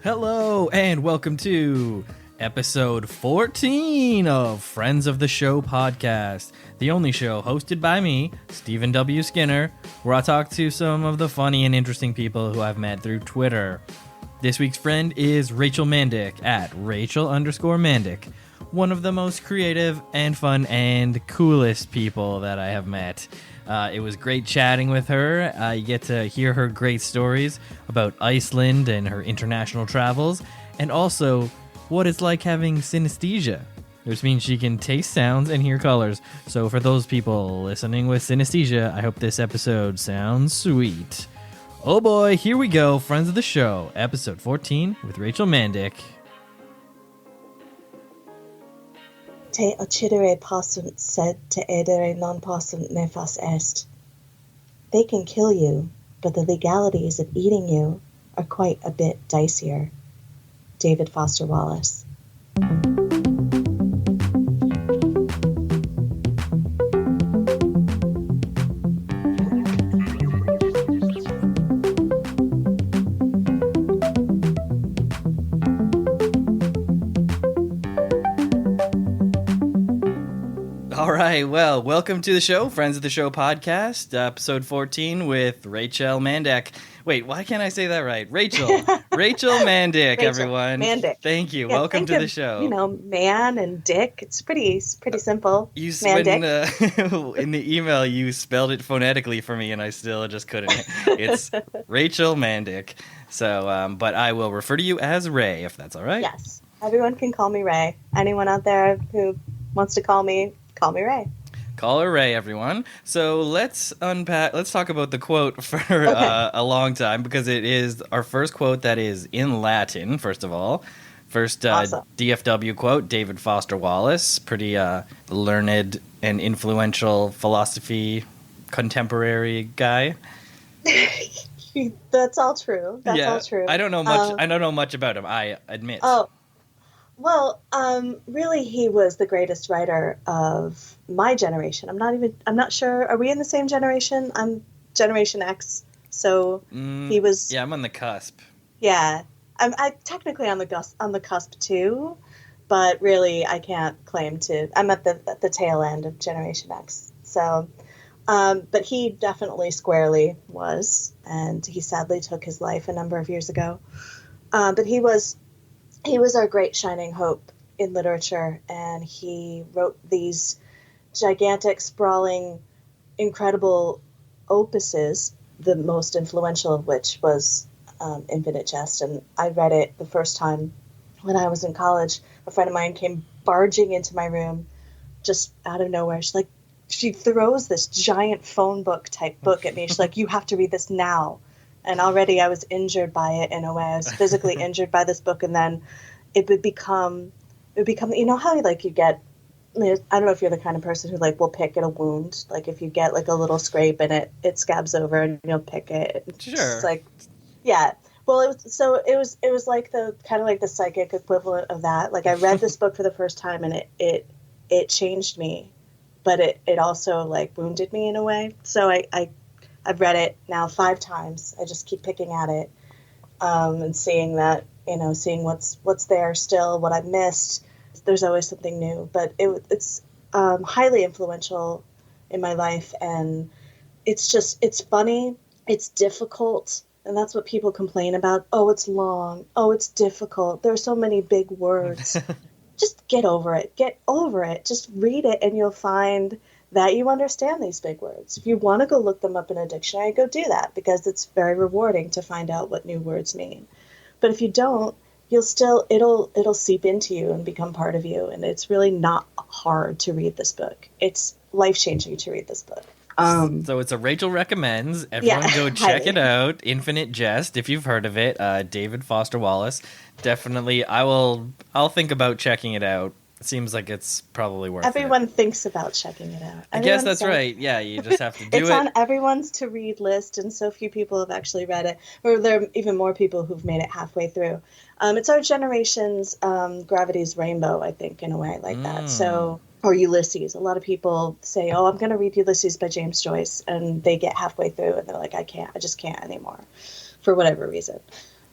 Hello, and welcome to episode 14 of Friends of the Show podcast, the only show hosted by me, Stephen W. Skinner, where I talk to some of the funny and interesting people who I've met through Twitter. This week's friend is Rachelle Mandik at Rachel_Mandik, one of the most creative and fun and coolest people that I have met. It was great chatting with her. You get to hear her great stories about Iceland and her international travels, and also what it's like having synesthesia, which means she can taste sounds and hear colors. So for those people listening with synesthesia, I hope this episode sounds sweet. Oh boy, here we go, friends of the show, episode 14 with Rachelle Mandik. Te Occidere Possunt said to Edere non possunt Nefas est. They can kill you, but the legalities of eating you are quite a bit dicier. David Foster Wallace. All right, well, welcome to the show, Friends of the Show podcast, episode 14 with Rachelle Mandik. Wait, why can't I say that right? Rachelle Mandik, everyone. Mandik. Thank you. Yeah, welcome to the show. You know, man and dick. It's pretty simple. You Mandik. In the email, you spelled it phonetically for me, and I still just couldn't. It's Rachelle Mandik. So, but I will refer to you as Ray, if that's all right. Yes, everyone can call me Ray. Anyone out there who wants to call me Ray. Call her Ray, everyone. So let's talk about the quote for a long time, because it is our first quote that is in Latin, first of all. First Awesome. DFW quote, David Foster Wallace, pretty learned and influential philosophy contemporary guy. That's all true. All true. I don't know much. I don't know much about him, I admit. Oh. Well, really, he was the greatest writer of my generation. I'm not sure. Are we in the same generation? I'm Generation X. So he was. Yeah, I'm on the cusp. Yeah. I'm technically on the cusp too, but really I can't claim to. I'm at the tail end of Generation X. So, but he definitely squarely was, and he sadly took his life a number of years ago. But he was our great shining hope in literature, and he wrote these gigantic, sprawling, incredible opuses, the most influential of which was Infinite Jest. And I read it the first time when I was in college. A friend of mine came barging into my room just out of nowhere. She throws this giant phone book type book at me. She's like, "You have to read this now." And already I was injured by it in a way. I was physically injured by this book, and then it would become, you know how like you get, I don't know if you're the kind of person who like will pick at a wound. Like if you get like a little scrape and it scabs over and you'll pick it. Sure. It's like, yeah. Well, it was like the kind of like the psychic equivalent of that. Like I read this book for the first time, and it changed me, but it also like wounded me in a way. So I've read it now 5 times. I just keep picking at it, and seeing that, seeing what's there still, what I've missed. There's always something new, but it's highly influential in my life, and it's funny, it's difficult, and that's what people complain about. Oh, it's long. Oh, it's difficult. There are so many big words. Just get over it. Get over it. Just read it, and you'll find that you understand these big words. If you want to go look them up in a dictionary, go do that, because it's very rewarding to find out what new words mean. But if you don't, it'll seep into you and become part of you. And it's really not hard to read this book. It's life-changing to read this book. So it's a Rachel recommends. Everyone go check it out. Infinite Jest, if you've heard of it. David Foster Wallace. Definitely, I'll think about checking it out. It seems like it's probably worth it. Everyone thinks about checking it out. I guess that's right. Yeah, you just have to do it. It's on everyone's to-read list, and so few people have actually read it. Or there are even more people who've made it halfway through. It's our generation's Gravity's Rainbow, I think, in a way like that. So, or Ulysses. A lot of people say, "Oh, I'm going to read Ulysses by James Joyce," and they get halfway through, and they're like, "I just can't anymore," for whatever reason.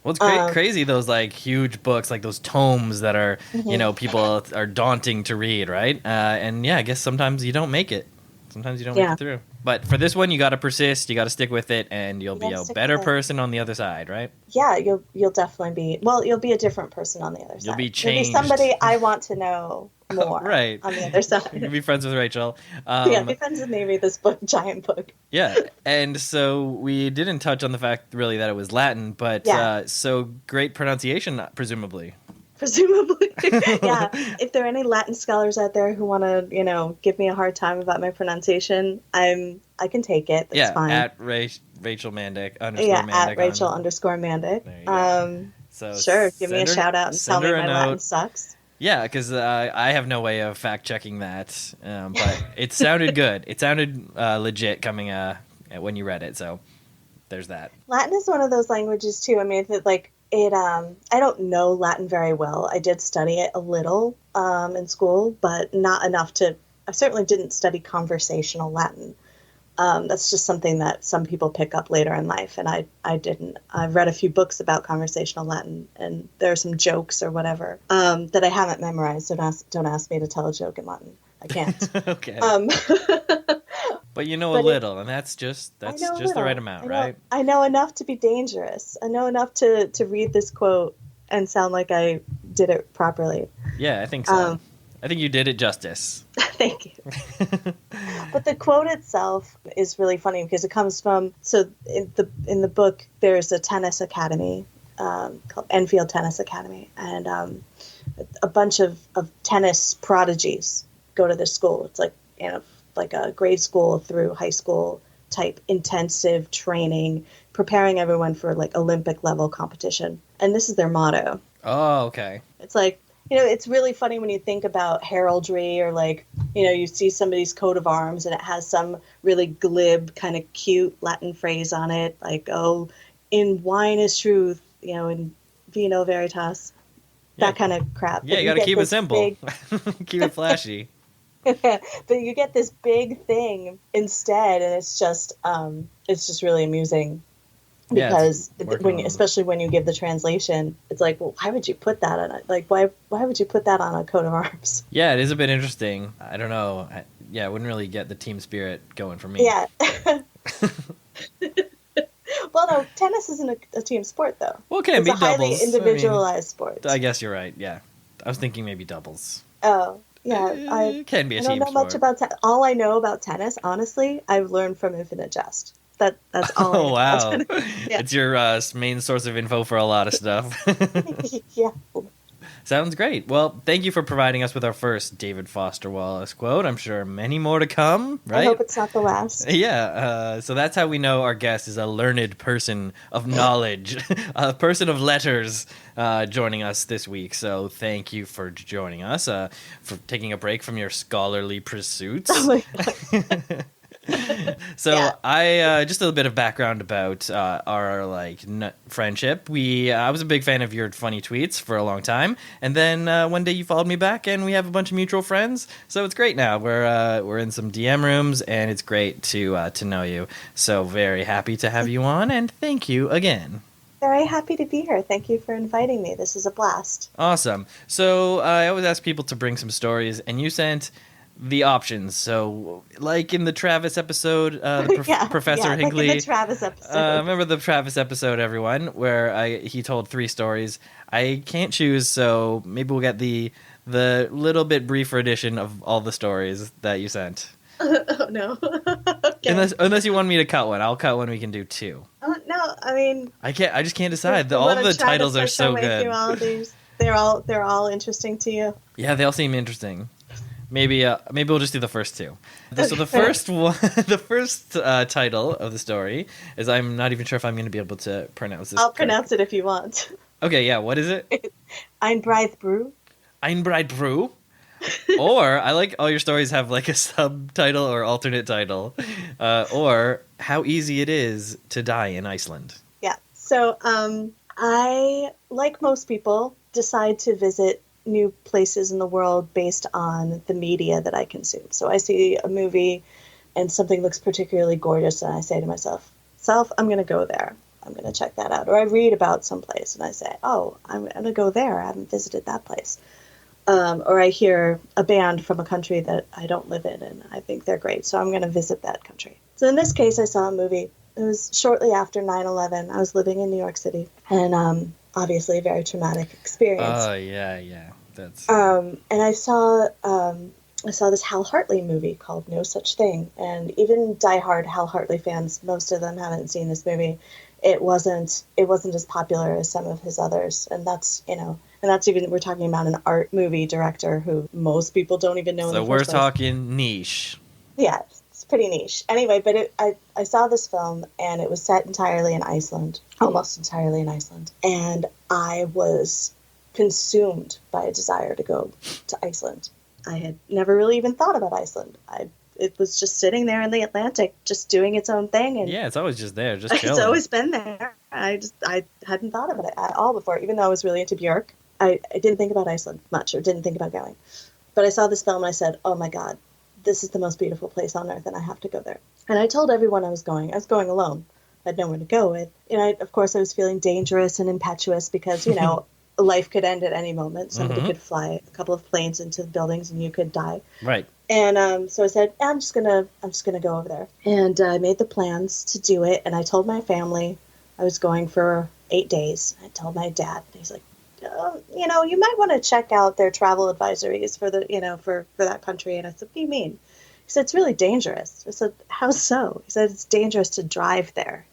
Well, it's crazy, those like huge books, like those tomes that are, people are daunting to read, right? And yeah, I guess sometimes you don't make it. Sometimes you don't make it through. But for this one, you got to persist, you got to stick with it, and you'll be a better person on the other side, right? Yeah, you'll definitely be, you'll be a different person on the other side. You'll be changed. You'll be somebody I want to know more right. on the other side. You'll be friends with Rachelle. Be friends with me, read this book, giant book. Yeah, and so we didn't touch on the fact, really, that it was Latin, but so great pronunciation, presumably. Presumably. Yeah. If there are any Latin scholars out there who want to, give me a hard time about my pronunciation, I can take it. That's fine. At Rachel Mandik _Mandik. Yeah, at Rachel _Mandik. So sure, give me a shout out and tell me my Latin sucks. Yeah, because I have no way of fact checking that, but it sounded good. It sounded legit coming when you read it. So there's that. Latin is one of those languages too. I mean, I don't know Latin very well. I did study it a little in school, but not enough to. I certainly didn't study conversational Latin. That's just something that some people pick up later in life, and I didn't. I've read a few books about conversational Latin, and there are some jokes or whatever that I haven't memorized. Don't ask me to tell a joke in Latin. I can't. Okay. But you know a little, and that's just the right amount, right? I know enough to be dangerous. I know enough to read this quote and sound like I did it properly. Yeah, I think so. I think you did it justice. Thank you. But the quote itself is really funny because it comes from, in the book there's a tennis academy called Enfield Tennis Academy, and a bunch of tennis prodigies go to this school. It's like a grade school through high school type intensive training, preparing everyone for like Olympic level competition. And this is their motto. Oh, okay. It's like, it's really funny when you think about heraldry or like, you see somebody's coat of arms and it has some really glib kind of cute Latin phrase on it. Like, oh, in wine is truth, in vino veritas, that kind of crap. Yeah, you got to keep it simple. Keep it flashy. But you get this big thing instead, and it's just really amusing because especially when you give the translation, it's like, well, why would you put that on it? Like, why would you put that on a coat of arms? Yeah, it is a bit interesting. I don't know. I wouldn't really get the team spirit going for me. Yeah. Well, no, tennis isn't a team sport, though. Well, it can be doubles. It's a highly individualized sport. I guess you're right. Yeah, I was thinking maybe doubles. Oh. Yeah, it can be a team sport. I don't know much about all I know about tennis, honestly, I've learned from Infinite Jest. That's all. Oh, wow. Yeah. It's your main source of info for a lot of stuff. Yeah. Sounds great. Well, thank you for providing us with our first David Foster Wallace quote. I'm sure many more to come, right? I hope it's not the last. Yeah. So that's how we know our guest is a learned person of knowledge, a person of letters joining us this week. So thank you for joining us, for taking a break from your scholarly pursuits. Oh, my God. So yeah. I just a little bit of background about our friendship. I was a big fan of your funny tweets for a long time, and then one day you followed me back, and we have a bunch of mutual friends. So it's great now. We're in some DM rooms, and it's great to know you. So very happy to have you on, and thank you again. Very happy to be here. Thank you for inviting me. This is a blast. Awesome. So I always ask people to bring some stories, and you sent the options. So, like in the Travis episode, Professor Hinckley. Like in the Travis episode. Remember the Travis episode, everyone, where he told 3 stories. I can't choose, so maybe we'll get the little bit briefer edition of all the stories that you sent. Oh no. Okay. Unless you want me to cut one, I'll cut one. We can do 2. No, I mean, I just can't decide. All the titles are so good. All these, they're all interesting to you. Yeah, they all seem interesting. Maybe we'll just do the first 2. So the first one, the first title of the story is, I'm not even sure if I'm going to be able to pronounce this. I'll pronounce it if you want. Okay, yeah. What is it? Einbreid brew. Einbreid brew. Or I like all your stories have like a subtitle or alternate title, or how easy it is to die in Iceland. Yeah. So I, like most people, decide to visit new places in the world based on the media that I consume. So I see a movie and something looks particularly gorgeous, and I say to myself, I'm going to go there. I'm going to check that out. Or I read about someplace and I say, oh, I'm going to go there. I haven't visited that place. Or I hear a band from a country that I don't live in and I think they're great, so I'm going to visit that country. So in this case, I saw a movie. It was shortly after 9/11. I was living in New York City, and obviously a very traumatic experience. Oh, yeah. That's... And I saw this Hal Hartley movie called No Such Thing, and even diehard Hal Hartley fans, most of them haven't seen this movie. It wasn't as popular as some of his others, and that's even, we're talking about an art movie director who most people don't even know. So we're talking niche. Yeah, it's pretty niche. Anyway, but I saw this film, and it was set entirely in Iceland, almost entirely in Iceland, and I was consumed by a desire to go to Iceland. I had never really even thought about Iceland. It was just sitting there in the Atlantic, just doing its own thing. And yeah, it's always just there, just chilling. It's always been there. I hadn't thought about it at all before, even though I was really into Björk. I didn't think about Iceland much, or didn't think about going. But I saw this film and I said, oh my God, this is the most beautiful place on earth and I have to go there. And I told everyone I was going. I was going alone. I had nowhere to go with. Of course, I was feeling dangerous and impetuous because, life could end at any moment. Somebody could fly a couple of planes into the buildings and you could die. Right. And so I said, I'm just gonna go over there. And I made the plans to do it. And I told my family I was going for 8 days. I told my dad. And he's like, you might want to check out their travel advisories for for that country. And I said, what do you mean? He said, it's really dangerous. I said, how so? He said, it's dangerous to drive there.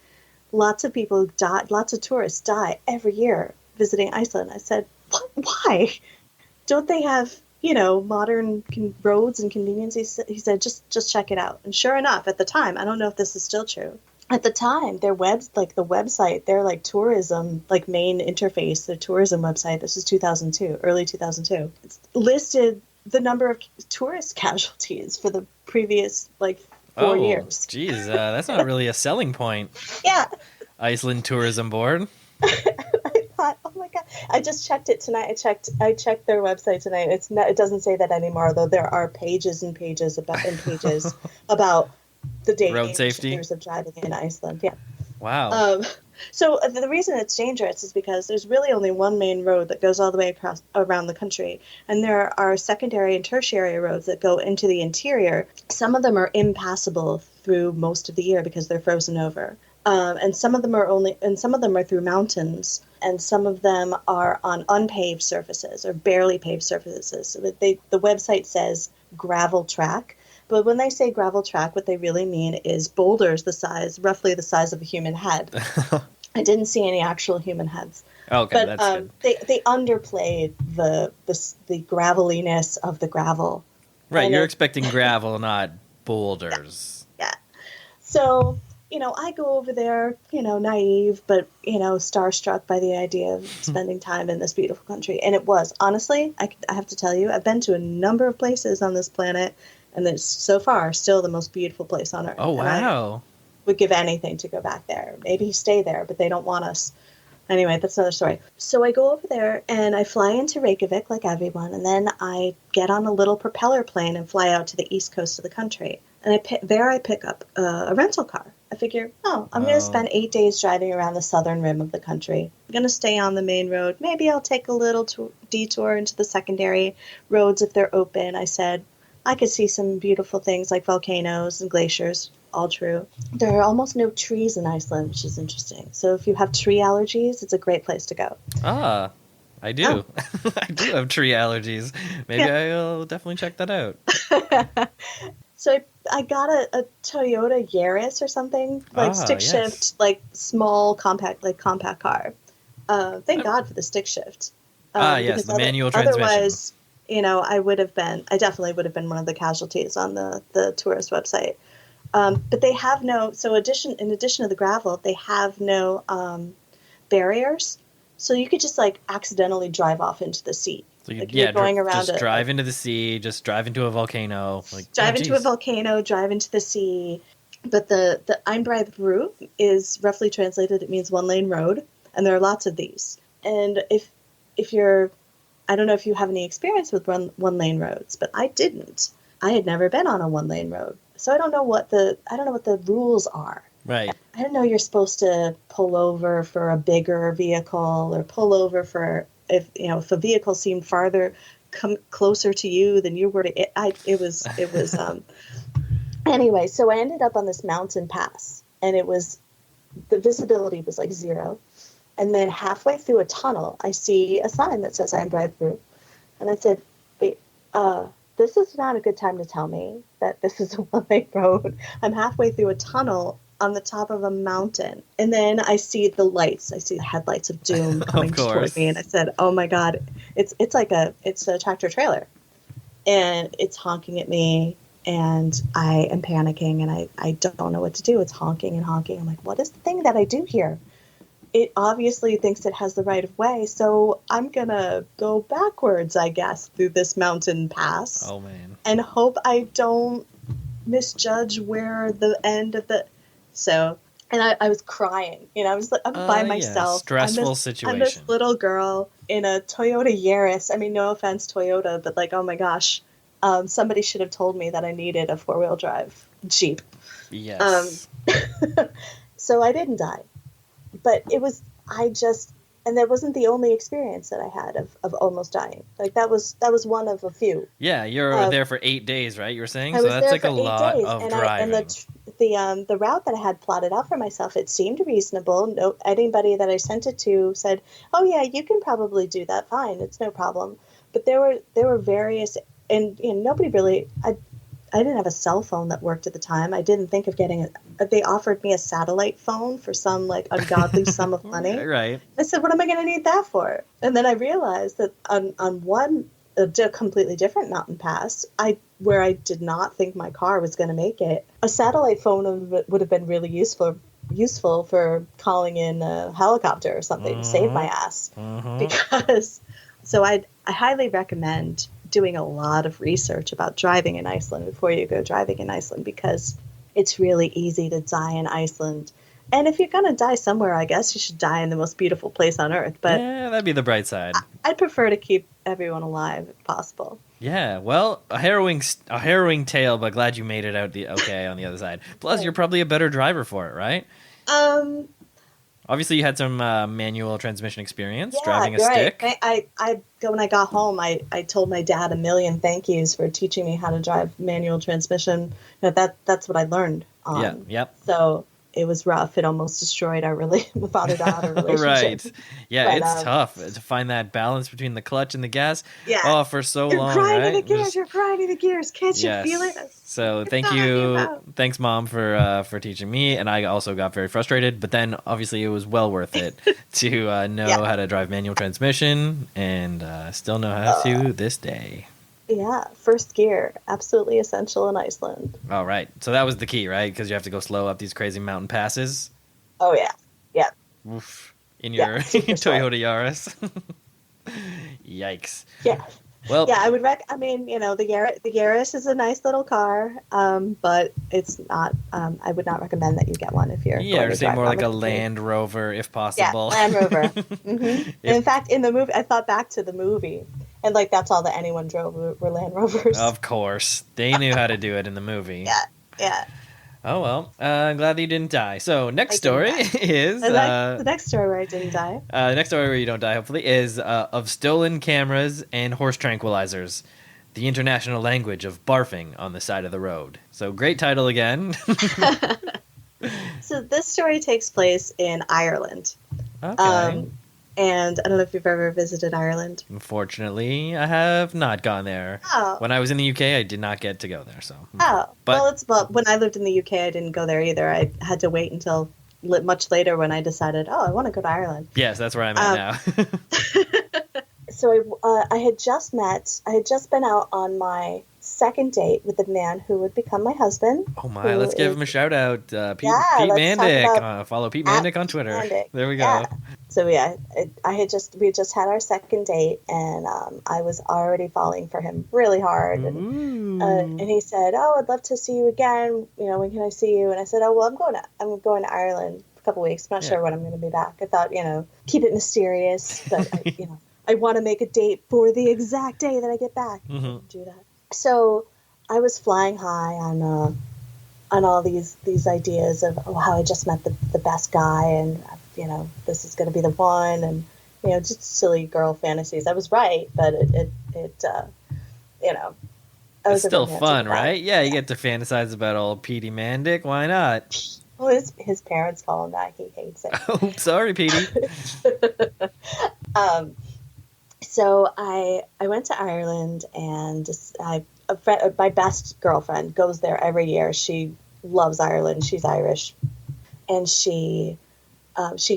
Lots of people die. Lots of tourists die every year visiting Iceland. I said, what? Why? Don't they have, modern roads and convenience? He said, just check it out. And sure enough, at the time, I don't know if this is still true. At the time, their the website, their tourism, main interface, their tourism website, this is 2002, early 2002, it's listed the number of tourist casualties for the previous 4 years. Geez, that's not really a selling point. Yeah. Iceland Tourism Board. I thought, oh my God! I just checked it tonight. I checked their website tonight. It doesn't say that anymore, though. There are pages and pages about the road safety of driving in Iceland. Yeah. Wow. So the reason it's dangerous is because there's really only one main road that goes all the way around the country, and there are secondary and tertiary roads that go into the interior. Some of them are impassable through most of the year because they're frozen over. And some of them are through mountains, and some of them are on unpaved surfaces or barely paved surfaces. So that the website says gravel track, but when they say gravel track, what they really mean is boulders roughly the size of a human head. I didn't see any actual human heads. Okay, but that's good. They underplayed the graveliness of the gravel. Right, and you're expecting gravel, not boulders. Yeah. So. I go over there, naive, but, starstruck by the idea of spending time in this beautiful country. And it was, honestly, I have to tell you, I've been to a number of places on this planet, and it's so far still the most beautiful place on Earth. Oh, wow. I would give anything to go back there. Maybe stay there, but they don't want us. Anyway, that's another story. So I go over there, and I fly into Reykjavik like everyone, and then I get on a little propeller plane and fly out to the east coast of the country. And I pick up a rental car. I figure, I'm going to spend 8 days driving around the southern rim of the country. I'm going to stay on the main road. Maybe I'll take a little detour into the secondary roads if they're open. I said I could see some beautiful things like volcanoes and glaciers. All true. There are almost no trees in Iceland, which is interesting. So if you have tree allergies, it's a great place to go. Ah, I do. Oh. I do have tree allergies. Maybe I'll definitely check that out. So I got a Toyota Yaris or something, stick shift, small compact car. Thank God for the stick shift. Yes, the manual transmission. Otherwise, I definitely would have been one of the casualties on the tourist website. But they have no, in addition to the gravel, they have no barriers. So you could just accidentally drive off into the sea. So you're going around just drive into the sea, just drive into a volcano. Drive into a volcano, drive into the sea. But the Einbreid route is roughly translated, it means one-lane road. And there are lots of these. And if you're, I don't know if you have any experience with one-lane roads, but I didn't. I had never been on a one-lane road. So I don't know what the rules are. Right. I didn't know you're supposed to pull over for a bigger vehicle or pull over for if a vehicle seemed farther closer to you than you were to it. It was anyway. So I ended up on this mountain pass, and the visibility was like zero. And then halfway through a tunnel, I see a sign that says Einbreid through, and I said, "Wait, this is not a good time to tell me that this is a one-way road. I'm halfway through a tunnel on the top of a mountain." And then I see the lights. I see the headlights of doom coming toward me. And I said, "Oh my God, it's a tractor trailer." And it's honking at me. And I am panicking, and I don't know what to do. It's honking and honking. I'm like, what is the thing that I do here? It obviously thinks it has the right of way, so I'm going to go backwards, I guess, through this mountain pass. Oh, man. And hope I don't misjudge where the end of the... So, and I was crying. I was like, I'm by myself. Yeah. Stressful situation. I'm this little girl in a Toyota Yaris. I mean, no offense, Toyota, but like, oh my gosh. Somebody should have told me that I needed a four-wheel drive Jeep. Yes. So I didn't die. But and that wasn't the only experience that I had of almost dying. Like that was one of a few. Yeah, you're there for 8 days, right? You were saying? I So was that's there like for a lot days, of and driving. The route that I had plotted out for myself, it seemed reasonable. No, anybody that I sent it to said, "Oh yeah, you can probably do that. Fine, it's no problem." But there were various, and nobody really. I didn't have a cell phone that worked at the time. I didn't think of getting they offered me a satellite phone for some like ungodly sum of money. Right. I said, what am I going to need that for? And then I realized that on one completely different mountain pass, where I did not think my car was going to make it, a satellite phone would have been really useful for calling in a helicopter or something to save my ass. Because so I highly recommend doing a lot of research about driving in Iceland before you go driving in Iceland, because it's really easy to die in Iceland. And if you're going to die somewhere, I guess you should die in the most beautiful place on earth. But yeah, that'd be the bright side. I'd prefer to keep everyone alive if possible. Yeah, well, a harrowing tale, but glad you made it out okay on the other side. Plus, you're probably a better driver for it, right? Obviously, you had some manual transmission experience driving a stick. I when I got home, I told my dad a million thank yous for teaching me how to drive manual transmission. That's what I learned. Yeah. Yep. So it was rough. It almost destroyed our father-daughter relationship. Right. Yeah, it's tough to find that balance between the clutch and the gas. Yeah. Oh, for so long, You're grinding right? the gears. You're grinding the gears. Can't you feel it? So thank you. Thanks, Mom, for teaching me. And I also got very frustrated. But then, obviously, it was well worth it to know how to drive manual transmission, and still know how to this day. Yeah, first gear, absolutely essential in Iceland. All right. So that was the key, right? Because you have to go slow up these crazy mountain passes. Oh, yeah. Yeah. Oof. In your Toyota Yaris. Yikes. Yeah. Well, yeah, I would the Yaris is a nice little car, but it's not. I would not recommend that you get one if you're. Yeah, or say more like a Land Rover, if possible. Yeah, Land Rover. Mm-hmm. In fact, in the movie, I thought back to the movie, and like that's all that anyone drove were Land Rovers. Of course, they knew how to do it in the movie. Yeah. Oh, well, I'm glad that you didn't die. So, next story is... the next story where I didn't die. The next story where you don't die, hopefully, is of stolen cameras and horse tranquilizers. The international language of barfing on the side of the road. So, great title again. So, this story takes place in Ireland. Okay. And I don't know if you've ever visited Ireland. Unfortunately, I have not gone there. Oh. When I was in the UK, I did not get to go there. So. Oh. Well, when I lived in the UK, I didn't go there either. I had to wait until much later when I decided, I want to go to Ireland. Yes, that's where I'm at now. So I had just been out on my second date with a man who would become my husband. Oh my, let's give him a shout out. Pete Mandik. Follow Pete Mandik on Twitter. Mandik. There we go. Yeah. So yeah, we just had our second date, and I was already falling for him really hard. And he said, I'd love to see you again. When can I see you? And I said, well, I'm going to Ireland for a couple weeks. I'm not sure when I'm going to be back. I thought, keep it mysterious, but I want to make a date for the exact day that I get back. Mm-hmm. Do that. So I was flying high on on all these ideas of how I just met the best guy, and this is going to be the one, and just silly girl fantasies. I was right, but it I was It's still fun, right? Yeah, you get to fantasize about old Petey Mandik. Why not? Well, his parents call him that. He hates it. Oh, sorry, Petey. So I went to Ireland, and my best girlfriend goes there every year. She loves Ireland. She's Irish, and she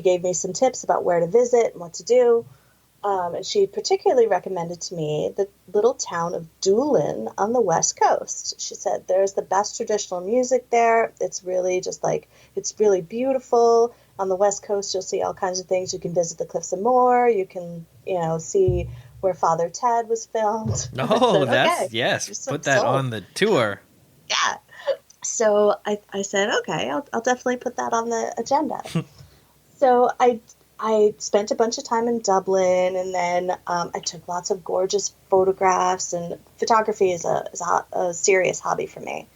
gave me some tips about where to visit and what to do. And she particularly recommended to me the little town of Doolin on the west coast. She said there's the best traditional music there. It's really it's really beautiful. On the west coast, you'll see all kinds of things. You can visit the Cliffs of Moher. You can, see where Father Ted was filmed. Oh, yes. Put that on the tour. Yeah. So I said, okay, I'll definitely put that on the agenda. So I spent a bunch of time in Dublin, and then I took lots of gorgeous photographs, and photography is a serious hobby for me.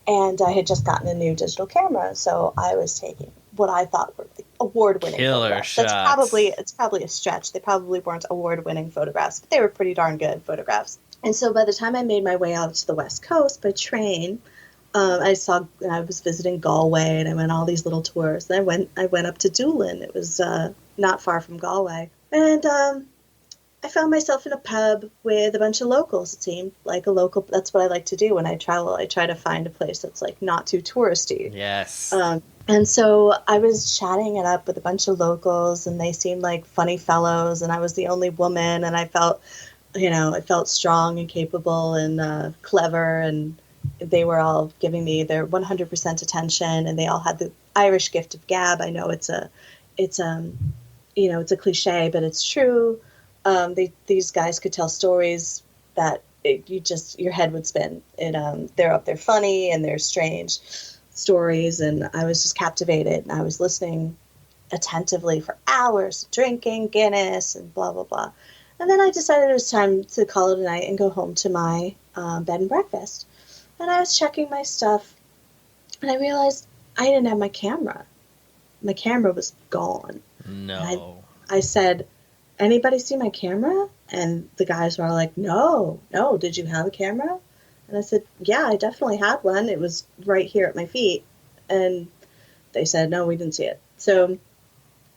And I had just gotten a new digital camera, so I was taking what I thought were award-winning killer photographs. shots. It's probably a stretch. They probably weren't award-winning photographs, but they were pretty darn good photographs. And so by the time I made my way out to the West Coast by train, I was visiting Galway, and I went on all these little tours. And I went up to Doolin. It was not far from Galway, and I found myself in a pub with a bunch of locals. It seemed like a local. That's what I like to do when I travel. I try to find a place that's not too touristy. Yes. And so I was chatting it up with a bunch of locals, and they seemed like funny fellows, and I was the only woman, and I felt strong and capable and clever, and they were all giving me their 100% attention, and they all had the Irish gift of gab. I know it's a cliche, but it's true. These guys could tell stories that your head would spin. They're funny, and they're strange stories, and I was just captivated, and I was listening attentively for hours, drinking Guinness and blah blah blah. And then I decided it was time to call it a night and go home to my bed and breakfast. And I was checking my stuff, and I realized I didn't have my camera. My camera was gone. No. I said, anybody see my camera? And the guys were all like, no, did you have a camera? And I said, yeah, I definitely had one. It was right here at my feet. And they said, no, we didn't see it. So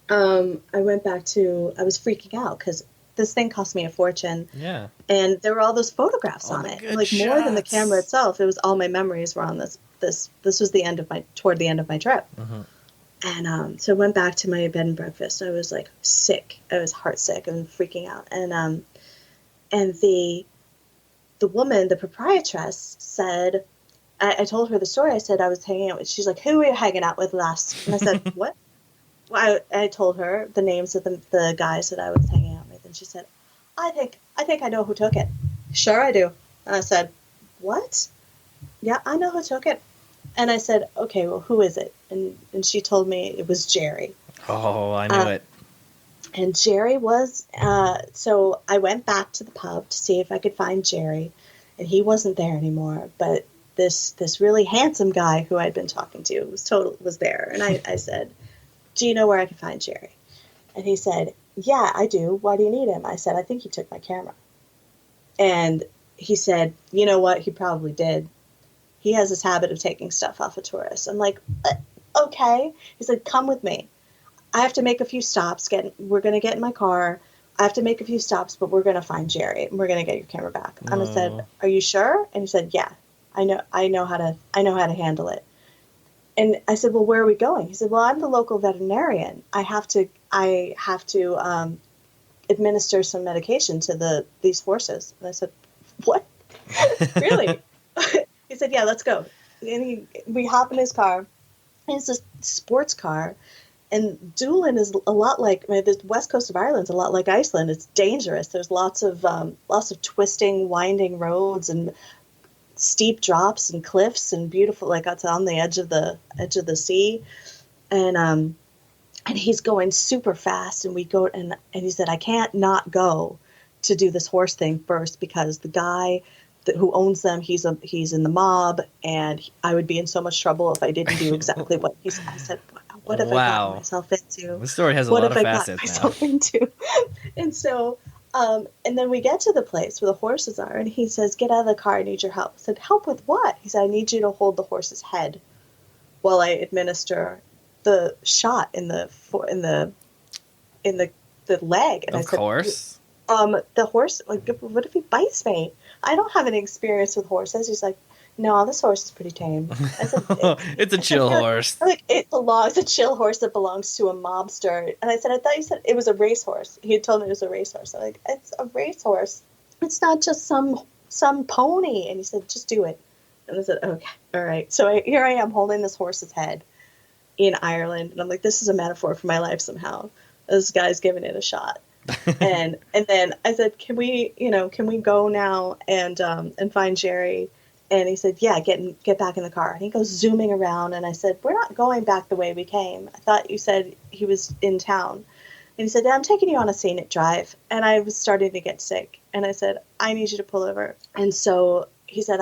I went back I was freaking out because this thing cost me a fortune. Yeah. And there were all those photographs on it. More than the camera itself. It was all my memories were on this. This was toward the end of my trip. Mm-hmm. And so I went back to my bed and breakfast. I was sick. I was heart sick and freaking out. And the woman, the proprietress, said, I told her the story. I said I was hanging out with. She's like, who were you hanging out with last? And I said, what? Well, I told her the names of the guys that I was hanging out with, and she said, I think I know who took it. Sure, I do. And I said, what? Yeah, I know who took it. And I said, okay, well, who is it? And she told me it was Jerry. Oh, I knew it. And Jerry was, so I went back to the pub to see if I could find Jerry, and he wasn't there anymore. But this really handsome guy who I'd been talking to was there. And I said, do you know where I can find Jerry? And he said, yeah, I do. Why do you need him? I said, I think he took my camera. And he said, you know what? He probably did. He has this habit of taking stuff off of tourists. I'm like, okay. He said, come with me. I have to make a few stops. We're going to get in my car. I have to make a few stops, but we're going to find Jerry, and we're going to get your camera back. And I said, are you sure? And he said, yeah, I know how to handle it. And I said, well, where are we going? He said, well, I'm the local veterinarian. I have to administer some medication to these horses. And I said, what? Really? He said, yeah, let's go. And we hop in his car. It's a sports car. And Doolin is a lot like, the west coast of Ireland is a lot like Iceland. It's dangerous. There's lots of twisting, winding roads and steep drops and cliffs and beautiful, it's on the edge of the sea. And he's going super fast, and we go, and he said, I can't not go to do this horse thing first, because the guy who owns them. He's in the mob, and I would be in so much trouble if I didn't do exactly what he said. I said, what have I gotten myself into? This story has a what lot of have I facets gotten myself into? And so, and then we get to the place where the horses are, and he says, "Get out of the car. I need your help." I said, "Help with what?" He said, "I need you to hold the horse's head while I administer the shot in the leg." And of course. The horse, like, what if he bites me? I don't have any experience with horses. He's like, "No, this horse is pretty tame." I said, it's a chill horse. It's a chill horse that belongs to a mobster. And I said, "I thought you said it was a racehorse." He had told me it was a racehorse. I'm like, "It's a racehorse. It's not just some pony." And he said, "Just do it." And I said, "Okay, all right." So here I am holding this horse's head in Ireland, and I'm like, this is a metaphor for my life somehow. This guy's giving it a shot. and then I said, can we go now and find Jerry? And he said, "Yeah, get back in the car." And he goes zooming around, and I said, "We're not going back the way we came. I thought you said he was in town." And he said, "Yeah, I'm taking you on a scenic drive." And I was starting to get sick, and I said, "I need you to pull over." And so he said,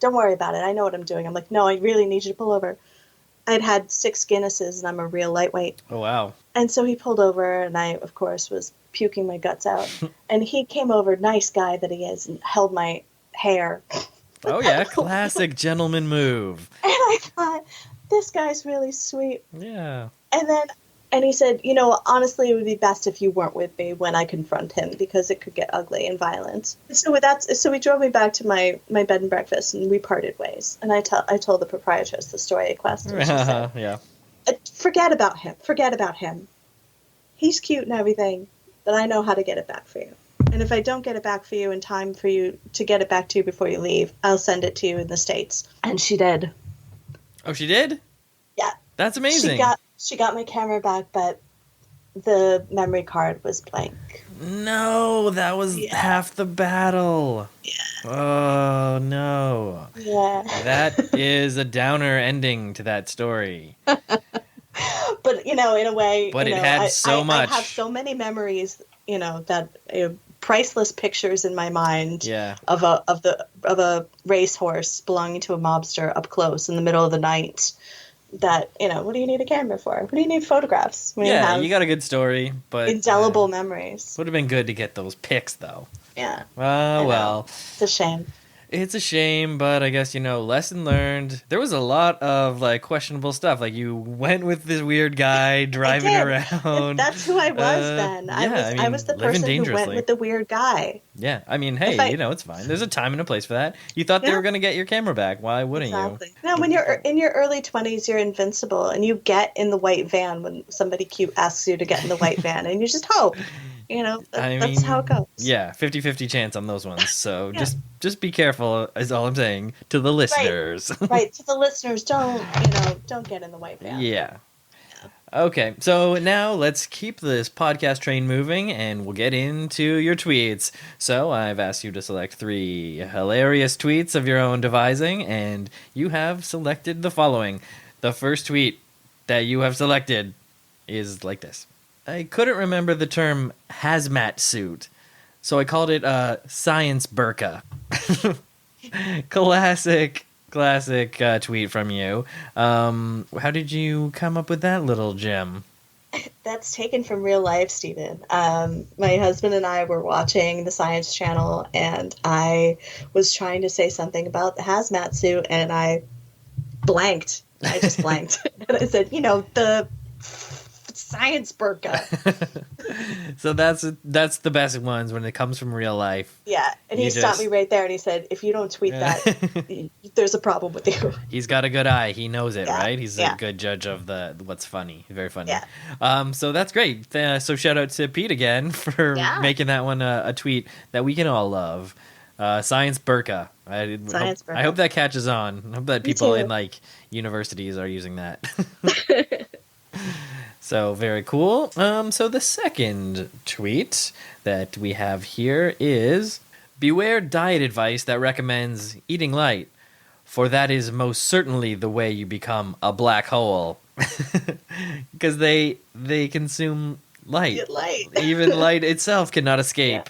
"Don't worry about it. I know what I'm doing." I'm like, "No, I really need you to pull over." I'd had 6 Guinnesses, and I'm a real lightweight. Oh, wow. And so he pulled over, and I, of course, was puking my guts out. And he came over, nice guy that he is, and held my hair. Oh, yeah, classic gentleman move. And I thought, this guy's really sweet. Yeah. And he said, "Honestly, it would be best if you weren't with me when I confront him, because it could get ugly and violent." So he drove me back to my bed and breakfast, and we parted ways. And I told the proprietress the story at Quest, and she said, yeah. Forget about him. He's cute and everything, but I know how to get it back for you. And if I don't get it back for you in time for you to get it back to you before you leave, I'll send it to you in the States." And she did. Oh, she did? Yeah. That's amazing. She got my camera back, but the memory card was blank. No, that was half the battle. Yeah. Oh, no. Yeah. That is a downer ending to that story. But, in a way... But it had so much. I have so many memories, that... priceless pictures in my mind of a racehorse belonging to a mobster up close in the middle of the night. That, what do you need a camera for? What do you need photographs when you got a good story, but indelible memories. Would have been good to get those pics, though. Yeah. Well, it's a shame. It's a shame, but I guess, lesson learned. There was a lot of, questionable stuff. You went with this weird guy driving around. That's who I was then. I was the person who went with the weird guy. Yeah. I mean, hey, it's fine. There's a time and a place for that. You thought they were going to get your camera back. Why wouldn't you? No, when you're in your early 20s, you're invincible, and you get in the white van when somebody cute asks you to get in the white van, and you just hope. That's how it goes. Yeah, 50-50 chance on those ones. So just be careful is all I'm saying to the listeners. Right, to the listeners, don't get in the white van. Yeah. Okay, so now let's keep this podcast train moving, and we'll get into your tweets. So I've asked you to select 3 hilarious tweets of your own devising, and you have selected the following. The first tweet that you have selected is like this. I couldn't remember the term hazmat suit, so I called it a science burqa. Classic tweet from you. How did you come up with that little gem? That's taken from real life, Stephen. My husband and I were watching the Science Channel, and I was trying to say something about the hazmat suit, and I blanked. I just blanked. And I said, the science burqa. So that's the best ones when it comes from real life. Yeah, and he stopped me right there, and he said, "If you don't tweet that, there's a problem with you." He's got a good eye. He knows it, right? He's a good judge of what's funny. Very funny. Yeah. So that's great. So shout out to Pete again for making that one a tweet that we can all love. Science burqa. I hope that catches on. I hope that people in universities are using that. So, very cool. So the second tweet that we have here is, beware diet advice that recommends eating light, for that is most certainly the way you become a black hole. Because they consume light. Light. Even light itself cannot escape.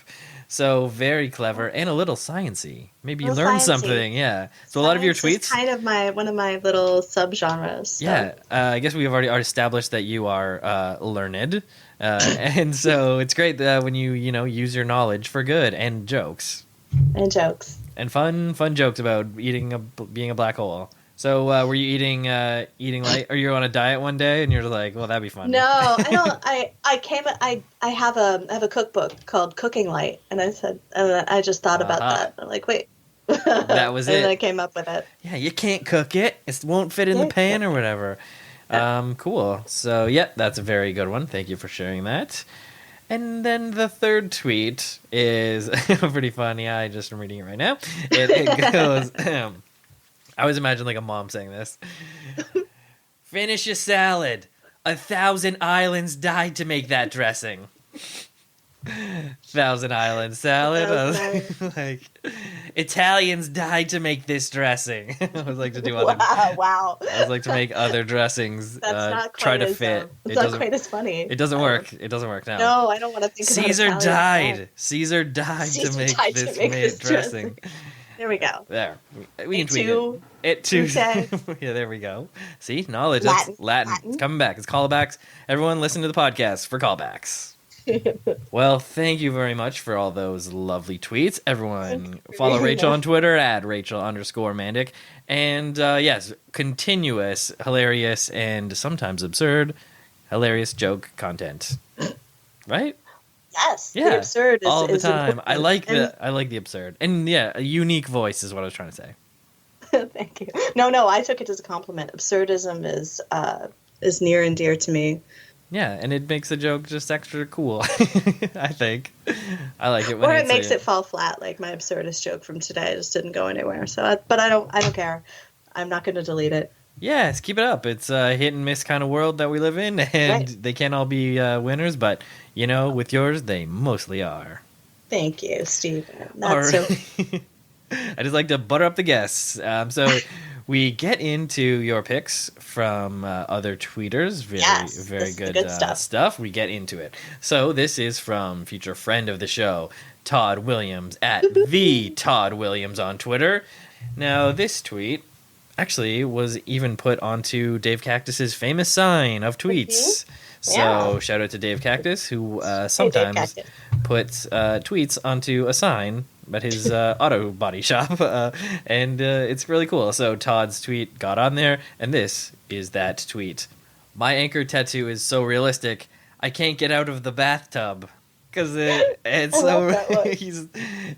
So very clever and a little sciencey. Maybe you Little learned sciencey. something. Yeah. So a lot of your Science tweets. is kind of one of my little subgenres. So. Yeah. I guess we have already established that you are learned, and so it's great that when you use your knowledge for good and jokes. And jokes. And fun jokes about being a black hole. So were you eating light, or you're on a diet one day and you're like, well, that'd be fun. No, I don't. I have a cookbook called Cooking Light, and I just thought about that. I'm like, wait, that was it. And I came up with it. Yeah, you can't cook it. It won't fit in the pan or whatever. Cool. So yeah, that's a very good one. Thank you for sharing that. And then the third tweet is pretty funny. I just am reading it right now. It goes. I always imagine like a mom saying this. Finish your salad. 1,000 islands died to make that dressing. 1,000 island salad. Like Italians died to make this dressing. I would like to do other. Wow. I would like to make other dressings. That's not quite try to as, fit. It's not quite as funny. It doesn't work. It doesn't work now. No, I don't want to think about Caesar Italian died. food. Caesar died to make this dressing. There we go. There. We can tweet it. It too. Yeah, there we go. See? Knowledge. That's Latin. It's coming back. It's callbacks. Everyone listen to the podcast for callbacks. Well, thank you very much for all those lovely tweets. Everyone follow Rachel on Twitter at Rachel_Mandik. And yes, continuous, hilarious, and sometimes absurd, hilarious joke content. Right? Yes. Yeah. The absurd is all the time. Important. I like the absurd. And yeah, a unique voice is what I was trying to say. Thank you. No, I took it as a compliment. Absurdism is near and dear to me. Yeah, and it makes the joke just extra cool. I think I like it when or it makes it fall flat, like my absurdist joke from today just didn't go anywhere. But I don't care. I'm not going to delete it. Yes, keep it up. It's a hit and miss kind of world that we live in, and they can't all be winners. But with yours, they mostly are. Thank you, Steven. I just like to butter up the guests. So we get into your picks from other tweeters. Very good stuff. We get into it. So this is from future friend of the show, Todd Williams at the Todd Williams on Twitter. Now this tweet actually was even put onto Dave Cactus's famous sign of tweets. So shout out to Dave Cactus, who sometimes puts tweets onto a sign at his auto body shop, and it's really cool. So Todd's tweet got on there, and this is that tweet. My anchor tattoo is so realistic, I can't get out of the bathtub. Because it's so...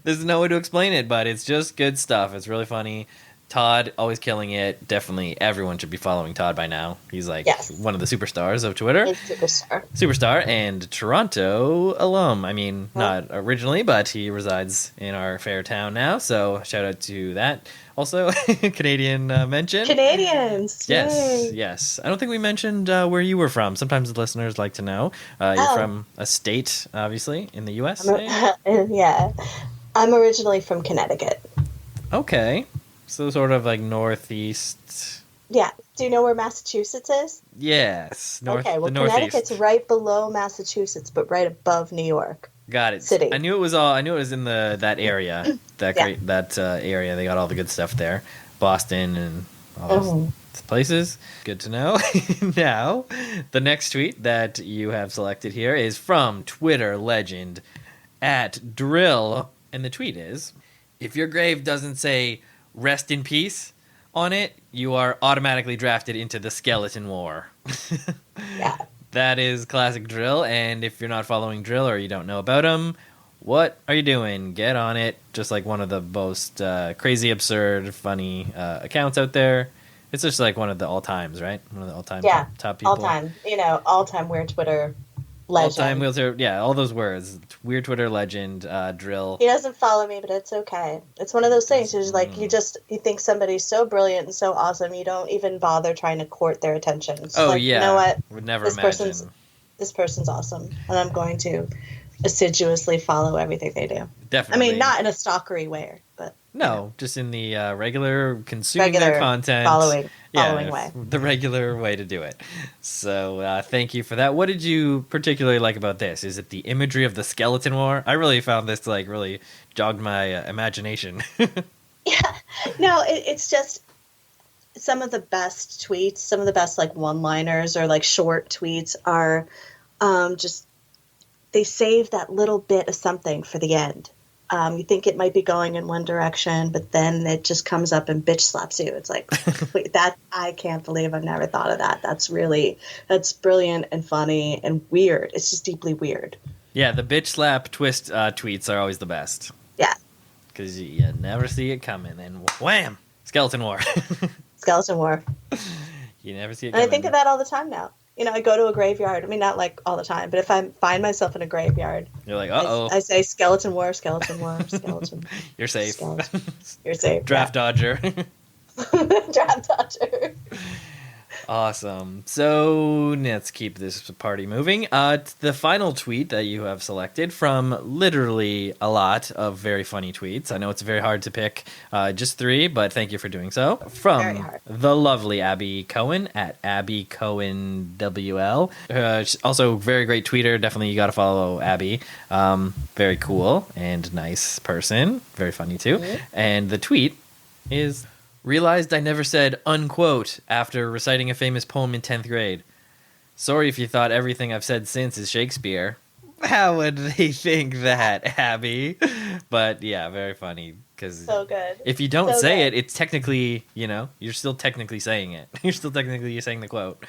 there's no way to explain it, but it's just good stuff. It's really funny. Todd, always killing it. Definitely everyone should be following Todd by now. He's like one of the superstars of Twitter. Superstar and Toronto alum. I mean, not originally, but he resides in our fair town now. So shout out to that. Also, Canadian mention. Canadians. Yes. I don't think we mentioned where you were from. Sometimes the listeners like to know. You're from a state, obviously, in the U.S. Yeah. I'm originally from Connecticut. Okay. So sort of like northeast. Yeah. Do you know where Massachusetts is? Yes. Okay, well, the northeast. Connecticut's right below Massachusetts, but right above New York. Got it. City. I knew it was in that area. That area. They got all the good stuff there. Boston and all those places. Good to know. Now, the next tweet that you have selected here is from Twitter legend at Drill, and the tweet is, if your grave doesn't say rest in peace on it, you are automatically drafted into the skeleton war. Yeah. That is classic Drill, and if you're not following Drill or you don't know about him, what are you doing? Get on it. Just like one of the most crazy, absurd, funny accounts out there. It's just like one of the all-times, right? One of the all-time top people. All-time. All-time weird Twitter legend. All-time wheelchair, all those words. Weird Twitter legend, Drill. He doesn't follow me, but it's okay. It's one of those things. It's like you think somebody's so brilliant and so awesome, you don't even bother trying to court their attention. It's you know what? Would never this imagine. This person's awesome, and I'm going to assiduously follow everything they do. Definitely. I mean, not in a stalkery way, but no, just in the regular consuming regular their content, following yeah, way. The regular way to do it. So thank you for that. What did you particularly like about this? Is it the imagery of the skeleton war? I really found this like really jogged my imagination. Yeah, no, it's just some of the best tweets, some of the best like one-liners or like short tweets are just they save that little bit of something for the end. You think it might be going in one direction, but then it just comes up and bitch slaps you. It's like, wait, that I can't believe I've never thought of that. That's brilliant and funny and weird. It's just deeply weird. Yeah, the bitch slap twist tweets are always the best. Yeah. Because you never see it coming, and wham! Skeleton war. Skeleton war. You never see it And coming. I think of that all the time now. You know, I go to a graveyard. I mean, not like all the time, but if I find myself in a graveyard, you're like, uh-oh. I say skeleton war, skeleton war, skeleton. You're safe. Skeleton. You're safe. Draft dodger. Draft dodger. Awesome. So let's keep this party moving. The final tweet that you have selected from literally a lot of very funny tweets. I know it's very hard to pick just 3, but thank you for doing so. From the lovely Abby Cohen at Abby Cohen WL. Also, very great tweeter. Definitely, you got to follow Abby. Very cool and nice person. Very funny too. Mm-hmm. And the tweet is... Realized I never said unquote after reciting a famous poem in 10th grade. Sorry if you thought everything I've said since is Shakespeare. How would they think that, Abby? But yeah, very funny. Cause so good. If you don't say it, it's technically, you're still technically saying it. You're still technically saying the quote.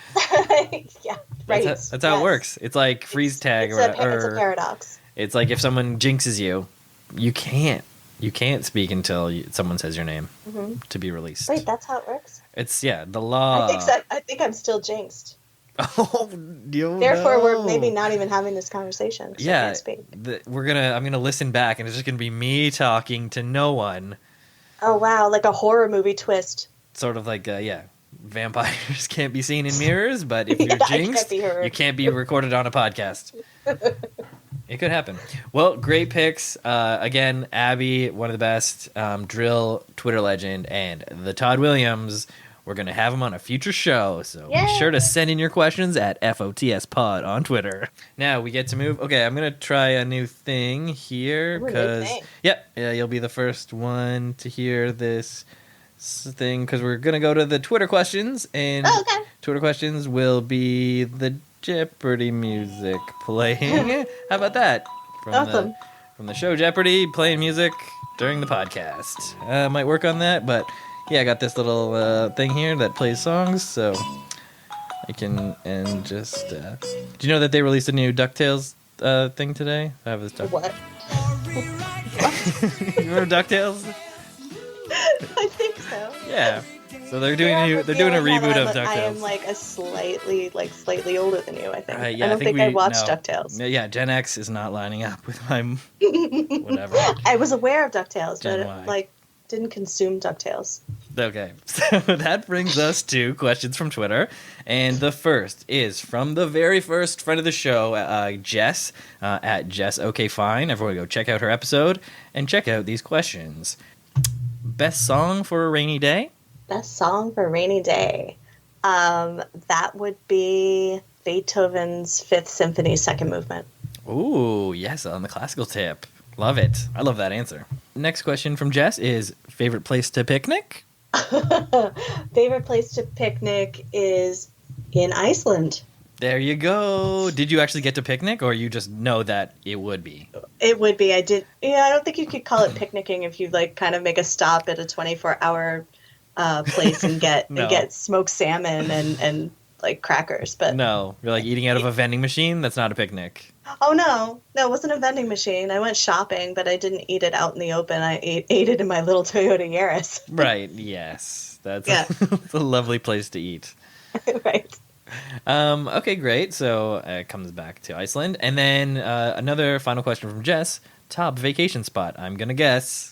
Yeah, right. That's how it works. It's like freeze tag. It's a paradox. It's like if someone jinxes you, you can't speak until someone says your name to be released. Wait, that's how it works? It's, the law. I think I'm still jinxed. Oh, therefore, we're maybe not even having this conversation. Yeah, I can't speak. I'm gonna listen back, and it's just gonna be me talking to no one. Oh wow, like a horror movie twist. Sort of like, vampires can't be seen in mirrors, but if you're jinxed, you can't be recorded on a podcast. It could happen. Well, great picks. Again, Abby, one of the best. Drill, Twitter legend, and the Todd Williams. We're going to have him on a future show, so be sure to send in your questions at FOTS Pod on Twitter. Now we get to move. Okay, I'm going to try a new thing here because, you'll be the first one to hear this thing because we're going to go to the Twitter questions, and Twitter questions will be the Jeopardy music playing. How about that? From the show Jeopardy, playing music during the podcast. Might work on that, but I got this little thing here that plays songs, so I can just. Do you know that they released a new DuckTales thing today? I have this. What? You remember DuckTales? I think so. Yeah. So they're doing a reboot of DuckTales. I am like slightly older than you. I think. I don't think I watched DuckTales. Yeah, Gen X is not lining up with my whatever. I was aware of DuckTales, but didn't consume DuckTales. Okay, so that brings us to questions from Twitter, and the first is from the very first friend of the show, Jess at Jess. Okay, fine. Everyone, go check out her episode and check out these questions. Best song for a rainy day? Best song for a rainy day. That would be Beethoven's Fifth Symphony, Second Movement. Ooh, yes, on the classical tip. Love it. I love that answer. Next question from Jess is favorite place to picnic? Favorite place to picnic is in Iceland. There you go. Did you actually get to picnic, or you just know that it would be? It would be. I did. Yeah, I don't think you could call it picnicking if you kind of make a stop at a 24-hour place and get smoked salmon and crackers. But no, you're eating out of a vending machine. That's not a picnic. Oh no, it wasn't a vending machine. I went shopping, but I didn't eat it out in the open. I ate it in my little Toyota Yaris. Right. Yes, that's a lovely place to eat. Right. Okay, great. So it comes back to Iceland, and then another final question from Jess. Top vacation spot? I'm gonna guess.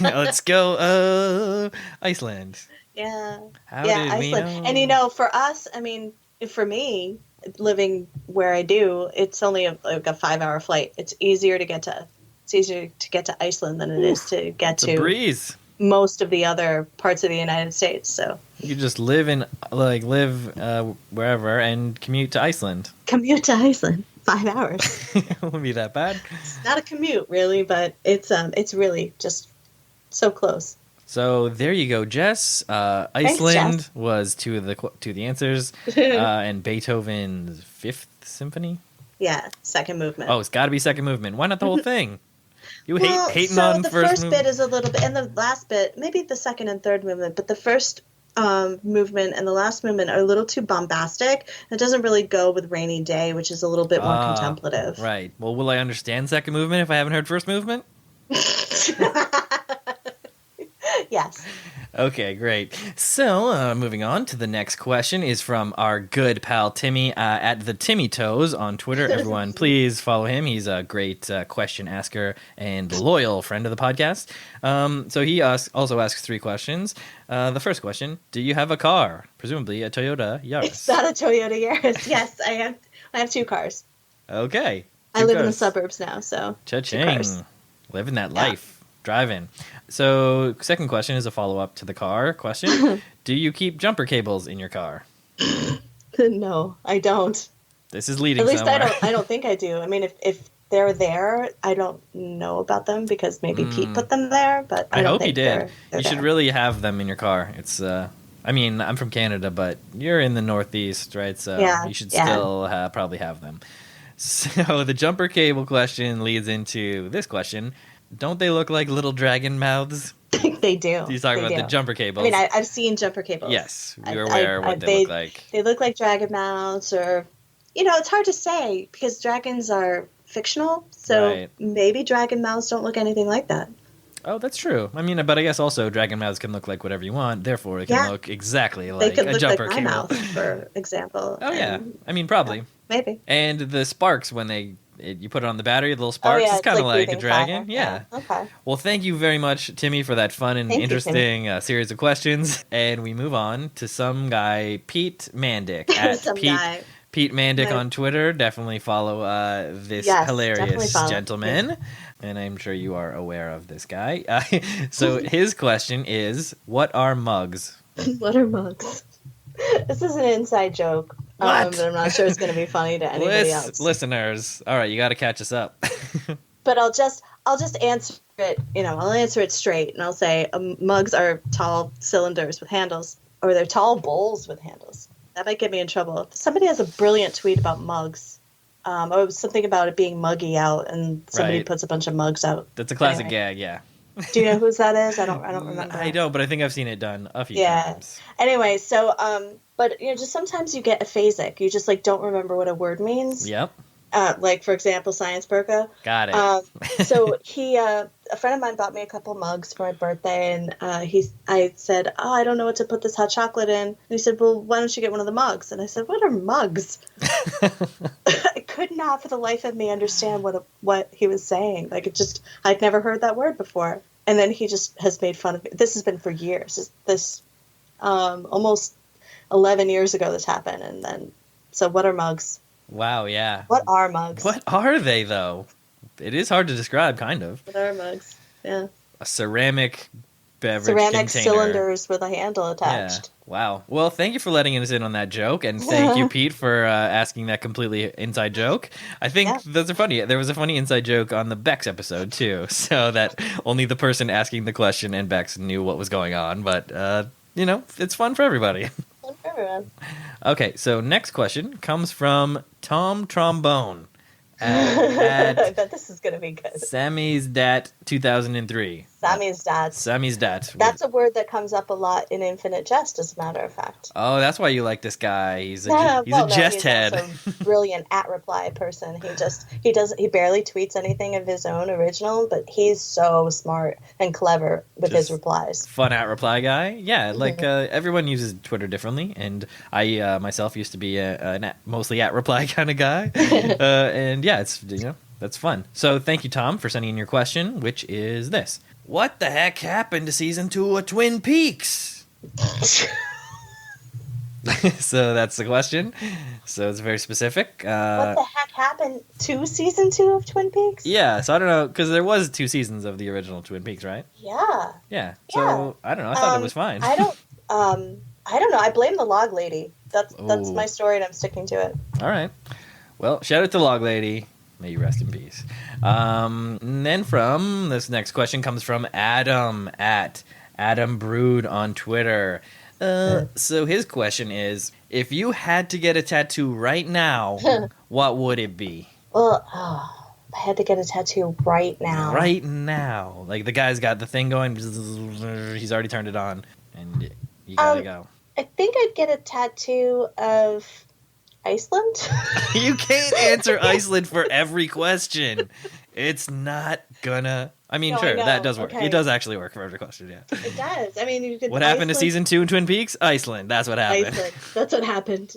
Let's go. Iceland. Yeah. How did Iceland. We know? And for us, I mean, for me, living where I do, it's only a 5-hour flight. It's easier to get to Iceland than it is to get It's to a breeze. most of the other parts of the United States. So You just live wherever and commute to Iceland. commute to Iceland, 5 hours. It wouldn't be that bad. It's not a commute really, but it's really just so close. So there you go, Jess. Iceland Jess. was two of the answers, and Beethoven's Fifth Symphony. Yeah, second movement. Oh, it's got to be second movement. Why not the whole thing? You hating so on the first bit is a little bit, and the last bit, maybe the second and third movement, but the first movement and the last movement are a little too bombastic. It doesn't really go with Rainy Day, which is a little bit more contemplative. Right. Well, will I understand second movement if I haven't heard first movement? Yes. Okay, great. So, moving on to the next question is from our good pal Timmy at the Timmy Toes on Twitter. Everyone, please follow him. He's a great question asker and loyal friend of the podcast. So he also asks 3 questions. The first question: do you have a car? Presumably a Toyota Yaris. It's not a Toyota Yaris. Yes, I have 2 cars. Okay. I live in the suburbs now, so Cha-ching. Living that life. Driving. So, second question is a follow-up to the car question. Do you keep jumper cables in your car? No, I don't. This is leading At least somewhere. I don't think I do. I mean, if they're there, I don't know about them because maybe Pete put them there, but I don't hope think he did. they're You should there. really have them in your car. It's I mean, I'm from Canada, but you're in the Northeast, right? So you should still probably have them. So the jumper cable question leads into this question. Don't they look like little dragon mouths? They do. He's talking about the jumper cables. I mean, I've seen jumper cables. Yes, we're aware of what they look like. They look like dragon mouths, or, it's hard to say because dragons are fictional, so maybe dragon mouths don't look anything like that. Oh, that's true. I mean, but I guess also dragon mouths can look like whatever you want. Therefore, it can look exactly like a jumper like my cable. mouth, for example. Oh, yeah. I mean, probably. Yeah, maybe. And the sparks, when you put it on the battery, the little sparks, it's kind of like a dragon. Yeah. Okay. Well, thank you very much, Timmy, for that fun and interesting series of questions. And we move on to some guy, Pete Mandik. At Pete Mandik on Twitter. Definitely follow this hilarious gentleman. And I'm sure you are aware of this guy. So his question is, what are mugs? What are mugs? This is an inside joke. But I'm not sure it's going to be funny to anybody else. Listeners, all right, you got to catch us up. But I'll just answer it. I'll answer it straight, and I'll say mugs are tall cylinders with handles, or they're tall bowls with handles. That might get me in trouble. Somebody has a brilliant tweet about mugs. Or it was something about it being muggy out, and somebody puts a bunch of mugs out. That's a classic gag, yeah. Do you know whose that is? I don't remember. I don't, but I think I've seen it done a few times. Anyway, so but just sometimes you get aphasic. You just don't remember what a word means. Yep. Like for example, science burqa. Got it. So a friend of mine bought me a couple mugs for my birthday, and I said, "Oh, I don't know what to put this hot chocolate in." And he said, "Well, why don't you get one of the mugs?" And I said, "What are mugs?" I could not, for the life of me, understand what he was saying. I'd never heard that word before. And then he just has made fun of me. This has been for years. This almost 11 years ago this happened, and then so what are mugs? Wow, yeah. What are mugs? What are they, though? It is hard to describe, kind of. What are mugs? Yeah. A ceramic beverage container. Cylinders with a handle attached. Yeah. Wow. Well, thank you for letting us in on that joke, and thank you, Pete, for asking that completely inside joke. I think those are funny. There was a funny inside joke on the Bex episode, too, so that only the person asking the question and Bex knew what was going on, but, it's fun for everybody. Fun for everyone. Okay, so next question comes from Tom Trombone. At I bet this is going to be good. Sammy's Dat 2003. Sammy's Dat. Sammy's Dat. That's a word that comes up a lot in Infinite Jest, as a matter of fact. Oh, that's why you like this guy. He's a jest head. He's also a brilliant @reply person. He barely tweets anything of his own original, but he's so smart and clever with his replies. Fun @reply guy. Yeah, everyone uses Twitter differently, and I myself used to be a mostly @reply kind of guy. And yeah, it's that's fun. So thank you, Tom, for sending in your question, which is this. What the heck happened to season 2 of Twin Peaks? So that's the question. So it's very specific. What the heck happened to season 2 of Twin Peaks? Yeah, so I don't know, because there was 2 seasons of the original Twin Peaks, right? Yeah. Yeah. So I don't know. I thought it was fine. I don't know. I blame the log lady. That's my story, and I'm sticking to it. All right. Well, shout out to Log Lady. May you rest in peace. And then from this next question comes from Adam at Adam Brood on Twitter. So his question is, if you had to get a tattoo right now, what would it be? Well, I had to get a tattoo right now. Right now. Like the guy's got the thing going, he's already turned it on, and you gotta go. I think I'd get a tattoo of Iceland. You can't answer Iceland for every question. It's not gonna... I mean, sure, that does work. Okay. It does actually work for every question, yeah. It does. I mean, you could... What happened to season 2 in Twin Peaks? Iceland. That's what happened. Iceland. That's what happened.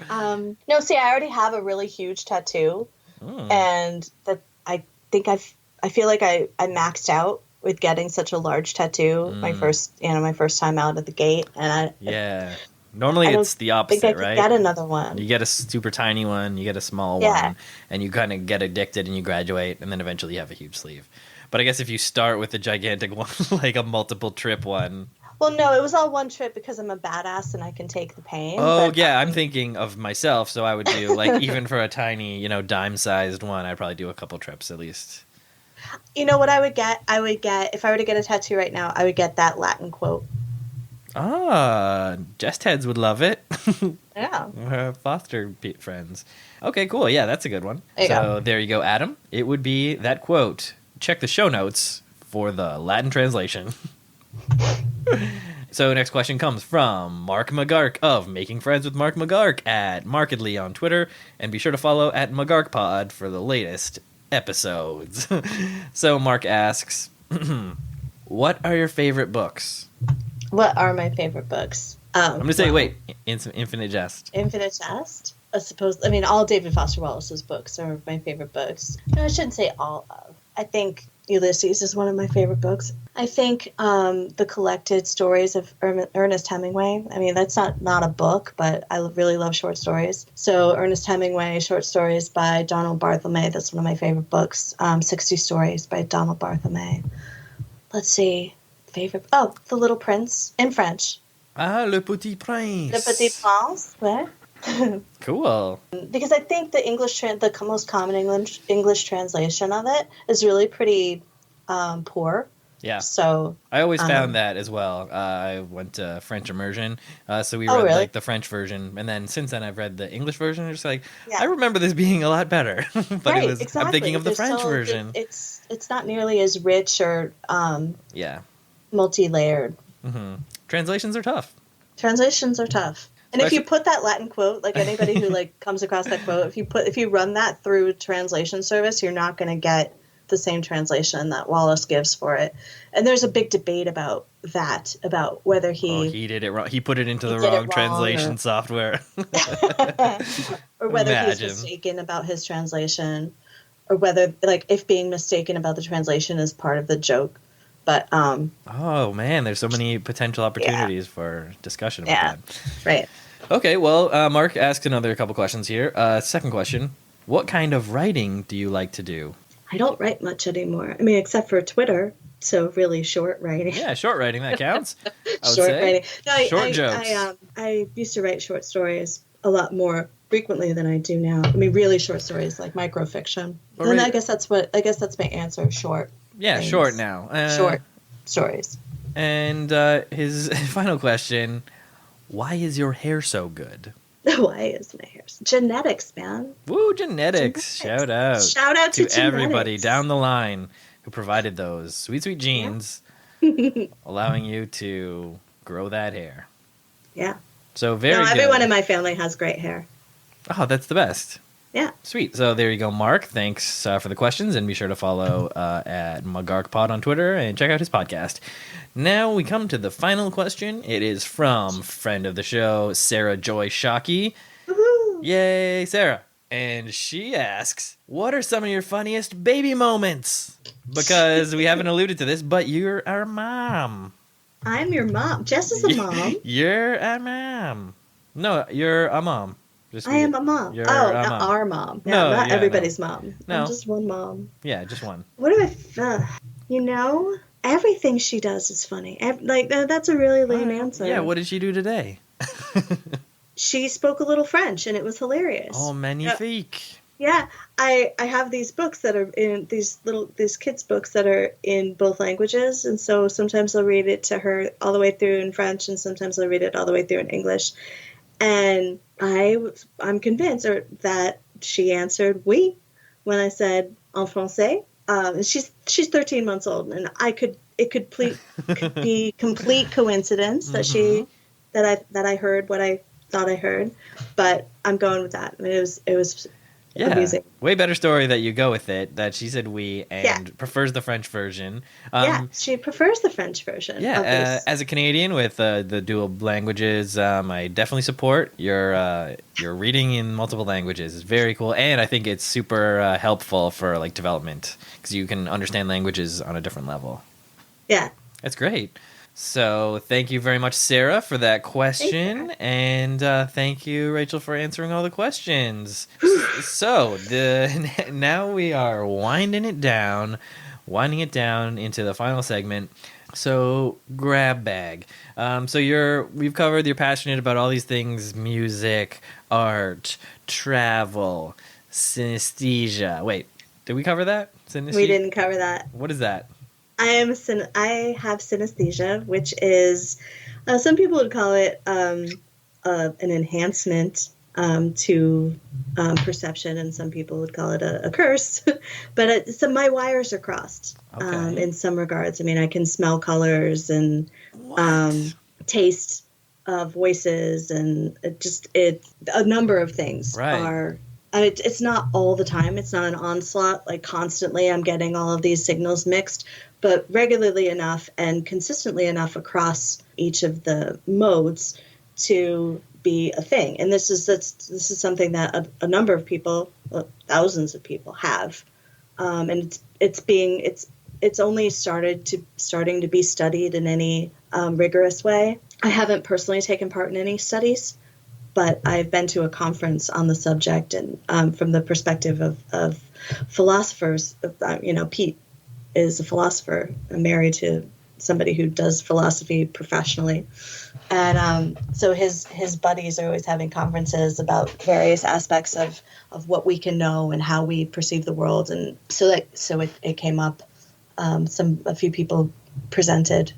No, see, I already have a really huge tattoo, and that I think I feel like I maxed out with getting such a large tattoo my first time out of the gate, and normally it's the opposite, think I right? Get another one. You get a super tiny one, you get a small one, and you kind of get addicted and you graduate, and then eventually you have a huge sleeve. But I guess if you start with a gigantic one, like a multiple trip one. Well, no, it was all one trip because I'm a badass and I can take the pain. Oh, yeah, I'm thinking of myself, so I would do, like, even for a tiny, dime-sized one, I'd probably do a couple trips at least. You know what I would get? If I were to get a tattoo right now, I would get that Latin quote. Ah, Jest Heads would love it. Yeah. Foster friends. Okay, cool. Yeah, that's a good one. There you go, Adam. It would be that quote. Check the show notes for the Latin translation. So next question comes from Mark McGark of Making Friends with Mark McGark at Markedly on Twitter. And be sure to follow at McGarkPod for the latest episodes. So Mark asks, what are your favorite books? What are my favorite books? I'm going to say, Infinite Jest. Infinite Jest? All David Foster Wallace's books are my favorite books. No, I shouldn't say all of. I think Ulysses is one of my favorite books. I think the collected stories of Ernest Hemingway. I mean, that's not a book, but I really love short stories. So Ernest Hemingway, short stories by Donald Barthelme. That's one of my favorite books. 60 Stories by Donald Barthelme. Let's see. Favorite? Oh, The Little Prince in French. Ah, Le Petit Prince. Le Petit Prince, ouais. Cool. Because I think the most common English translation of it is really pretty poor. Yeah. So I always found that as well. I went to French immersion, so we read like the French version, and then since then I've read the English version. It's like I remember this being a lot better, but exactly. I'm thinking of the French version. It's not nearly as rich or multi-layered. Mm-hmm. Translations are tough. And if you put that Latin quote, like anybody who comes across that quote, if you run that through translation service, you're not going to get the same translation that Wallace gives for it. And there's a big debate about that, about whether he did it wrong. He put it into the wrong translation software. Or whether he's mistaken about his translation, or whether if being mistaken about the translation is part of the joke. But oh man, there's so many potential opportunities for discussion about that. Right. Okay, well, Mark asked another couple questions here. Second question: what kind of writing do you like to do? I don't write much anymore. I mean, except for Twitter. So really short writing. Yeah, short writing, that counts. Writing. No, short jokes. I used to write short stories a lot more frequently than I do now. I mean, really short stories like microfiction. And I guess that's my answer. Short. Yeah, things. Short now. Short stories. And his final question: why is your hair so good? Why is my hair? Genetics, man. Woo, genetics. Shout out. Shout out to everybody down the line who provided those sweet genes, allowing you to grow that hair. Yeah. So very good. Everyone in my family has great hair. Oh, that's the best. Yeah. Sweet. So there you go, Mark. Thanks for the questions, and be sure to follow at McGarkPod on Twitter and check out his podcast. Now we come to the final question. It is from friend of the show, Sarah Joy Shockey. Woohoo! Yay, Sarah. And she asks, what are some of your funniest baby moments? Because we haven't alluded to this, but you're our mom. I'm your mom. Jess is a mom. You're our mom. No, you're a mom. Just I am a mom. You're Oh, a not mom. our mom. Yeah, No, not yeah, everybody's mom. No. I'm just one mom. Yeah, just one. What do you know, everything she does is funny. That's a really lame answer. Yeah, what did she do today? She spoke a little French, and it was hilarious. Oh, magnifique. Yeah, I have these books that are in these kids books that are in both languages, and so sometimes I'll read it to her all the way through in French, and sometimes I'll read it all the way through in English. And I'm convinced that she answered oui when I said en français. She's 13 months old, and it could be complete coincidence that that I heard what I thought I heard, but I'm going with that. I mean, it was amusing. Way better story that you go with it, that she said we and prefers the French version. She prefers the French version. Yeah, as a Canadian with the dual languages, I definitely support your reading in multiple languages. It's very cool, and I think it's super helpful for like development because you can understand languages on a different level. Yeah, that's great. So thank you very much, Sarah, for that question, and thank you, Rachel, for answering all the questions. So now we are winding it down into the final segment. So grab bag. So we've covered you're passionate about all these things: music, art, travel, synesthesia. Wait, did we cover that? Synesthesia? We didn't cover that. What is that? I have synesthesia, which is some people would call it an enhancement to perception, and some people would call it a curse. But my wires are crossed in some regards. I mean, I can smell colors and taste voices, and a number of things are. It's not all the time. It's not an onslaught, like constantly I'm getting all of these signals mixed, but regularly enough and consistently enough across each of the modes to be a thing. And this is something that a number of people, thousands of people have. And it's only starting to be studied in any rigorous way. I haven't personally taken part in any studies, but I've been to a conference on the subject, and from the perspective of philosophers, Pete is a philosopher. I'm married to somebody who does philosophy professionally, and so his buddies are always having conferences about various aspects of what we can know and how we perceive the world, and so it came up. A few people presented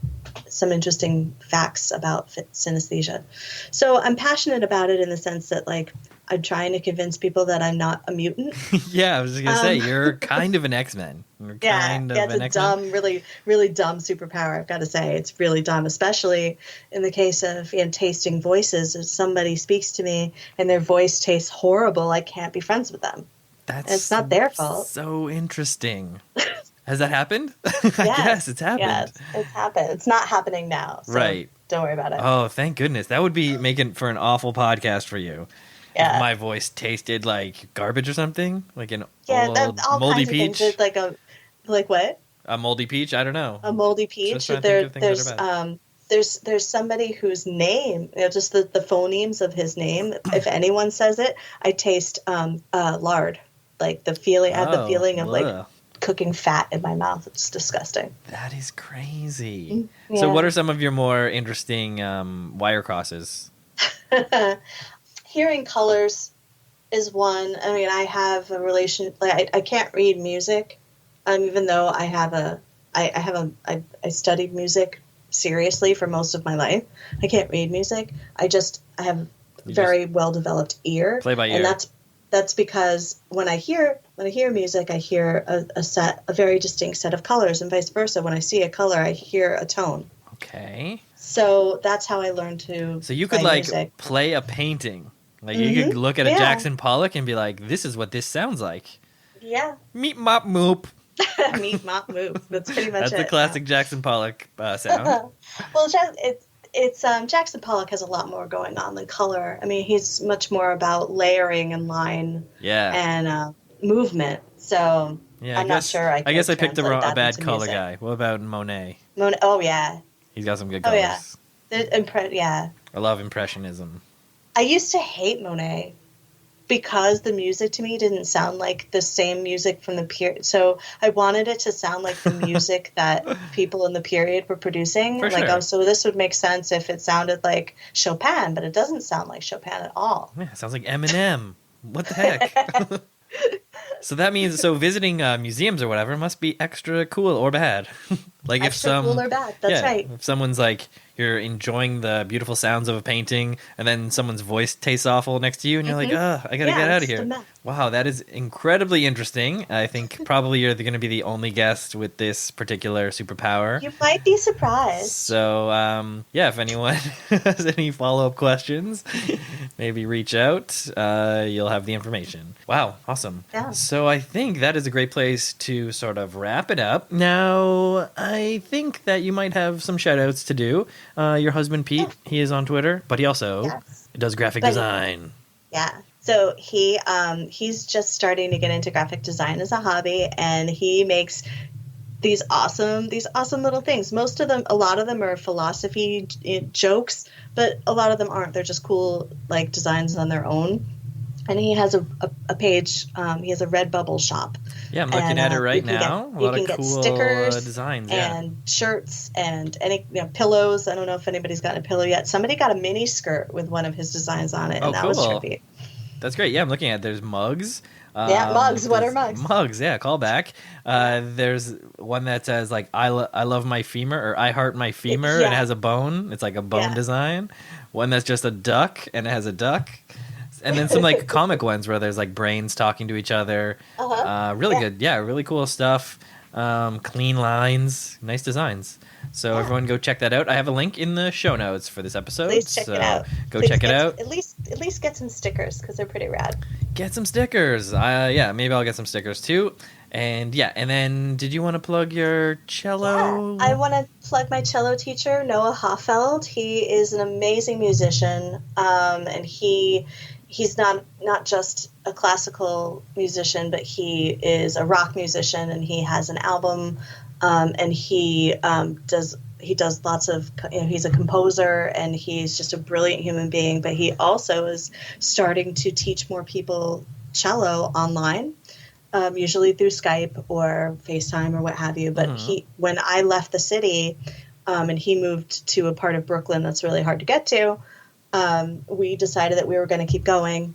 some interesting facts about synesthesia. So I'm passionate about it in the sense that, like, I'm trying to convince people that I'm not a mutant. Yeah, I was just going to say, you're kind of an X-Men. It's a dumb, really, really dumb superpower, I've got to say. It's really dumb, especially in the case of tasting voices. If somebody speaks to me and their voice tastes horrible, I can't be friends with them. It's not their fault. So interesting. Has that happened? Yes, I guess it's happened. Yes, it's happened. It's not happening now. So right. Don't worry about it. Oh, thank goodness. That would be making for an awful podcast for you. Yeah. If my voice tasted like garbage or something, like an old moldy peach. Like what? A moldy peach? I don't know. A moldy peach. There's somebody whose name, just the phonemes of his name. If anyone says it, I taste lard. Like the feeling. I have the feeling of like cooking fat in my mouth. It's disgusting. That is crazy. Yeah. So what are some of your more interesting wire crosses? Hearing colors is one. I mean, I have a relation. Like I can't read music, even though I studied music seriously for most of my life. I can't read music. I have very well developed ear. Play by ear. And that's because when I hear music, I hear a very distinct set of colors, and vice versa. When I see a color, I hear a tone. Okay. So that's how I learned to. So you could play a painting. Like you could look at a Jackson Pollock and be like, "This is what this sounds like." Yeah. Meep mop moop. Meep mop moop. That's pretty much it. That's the classic Jackson Pollock sound. Well, it's Jackson Pollock has a lot more going on than color. I mean, he's much more about layering and line. Yeah. And movement. So yeah, I'm not sure. I guess I picked a bad color music. Guy. What about Monet? Oh yeah. He's got some good colors. Oh yeah. Yeah. I love impressionism. I used to hate Monet because the music to me didn't sound like the same music from the period. So I wanted it to sound like the music that people in the period were producing. For Like, sure. oh, so this would make sense if it sounded like Chopin, but it doesn't sound like Chopin at all. Yeah, it sounds like Eminem. What the heck? So that means visiting museums or whatever must be extra cool or bad. Like Extra cool or bad. That's right. If someone's like you're enjoying the beautiful sounds of a painting, and then someone's voice tastes awful next to you, and you're like, I gotta get out of here. Wow, that is incredibly interesting. I think probably you're going to be the only guest with this particular superpower. You might be surprised. So, if anyone has any follow-up questions, maybe reach out. You'll have the information. Wow, awesome. Yeah. So I think that is a great place to sort of wrap it up. Now, I think that you might have some shout-outs to do. Your husband, Pete, he is on Twitter, but he also does graphic design. Yeah. So he's just starting to get into graphic design as a hobby, and he makes these awesome little things. A lot of them are philosophy jokes, but a lot of them aren't. They're just cool like designs on their own. And he has a page. He has a Redbubble shop. Yeah, I'm looking at it right now. You can get stickers designs, and shirts and any pillows. I don't know if anybody's gotten a pillow yet. Somebody got a mini skirt with one of his designs on it, and that was trippy. That's great. Yeah, I'm looking at it. There's mugs. Mugs. What are mugs? Mugs, yeah, call back. There's one that says, like, I love my femur, or I heart my femur, and it has a bone. It's like a bone design. One that's just a duck, and it has a duck. And then some, like, comic ones where there's, like, brains talking to each other. Really good. Yeah, really cool stuff. Clean lines. Nice designs. So everyone go check that out. I have a link in the show notes for this episode. Please check it out. Check it out. At least get some stickers because they're pretty rad. Get some stickers. Maybe I'll get some stickers too. And then did you want to plug your cello? Yeah, I want to plug my cello teacher, Noah Hoffeld. He is an amazing musician, and he's not just a classical musician, but he is a rock musician, and he has an album. And he does lots of, he's a composer, and he's just a brilliant human being, but he also is starting to teach more people cello online, usually through Skype or FaceTime or what have you. But when I left the city, and he moved to a part of Brooklyn that's really hard to get to, we decided that we were going to keep going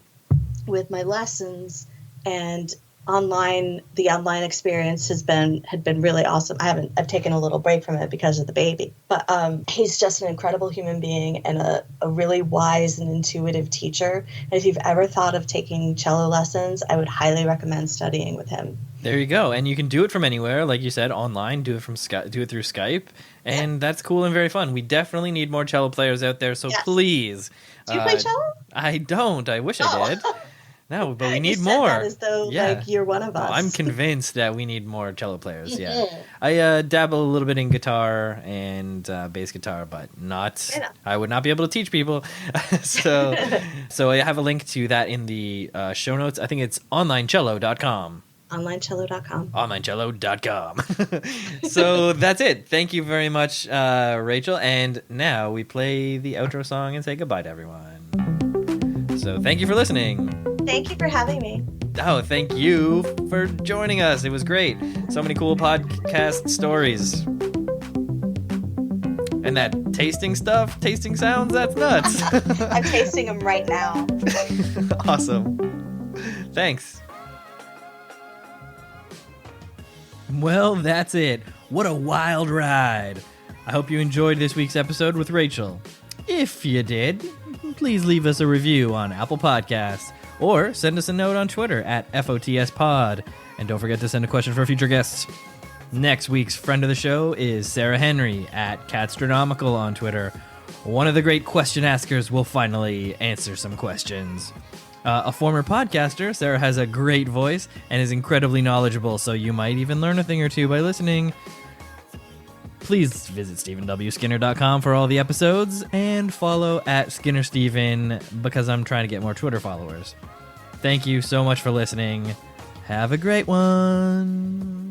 with my lessons, and the online experience had been really awesome. I've taken a little break from it because of the baby, but he's just an incredible human being and a really wise and intuitive teacher. And if you've ever thought of taking cello lessons, I would highly recommend studying with him. There you go. And you can do it from anywhere, like you said, online. Do it through Skype, and that's cool and very fun. We definitely need more cello players out there. So please, do you play cello? I don't. I wish I did. No, but we need you more. Said that as though, like, you're one of us. I'm convinced that we need more cello players. Yeah, I dabble a little bit in guitar and bass guitar, but not. I would not be able to teach people. so I have a link to that in the show notes. I think it's onlinecello.com. Onlinecello.com. Onlinecello.com. So that's it. Thank you very much, Rachel. And now we play the outro song and say goodbye to everyone. So thank you for listening. Thank you for having me. Oh, thank you for joining us. It was great. So many cool podcast stories. And that tasting sounds, that's nuts. I'm tasting them right now. Awesome. Thanks. Well, that's it. What a wild ride. I hope you enjoyed this week's episode with Rachel. If you did, please leave us a review on Apple Podcasts or send us a note on Twitter at FOTS And don't forget to send a question for future guests. Next week's friend of the show is Sarah Henry at Catstronomical on Twitter. One of the great question askers will finally answer some questions. A former podcaster, Sarah has a great voice and is incredibly knowledgeable, so you might even learn a thing or two by listening. Please visit StephenWSkinner.com for all the episodes and follow at SkinnerSteven because I'm trying to get more Twitter followers. Thank you so much for listening. Have a great one.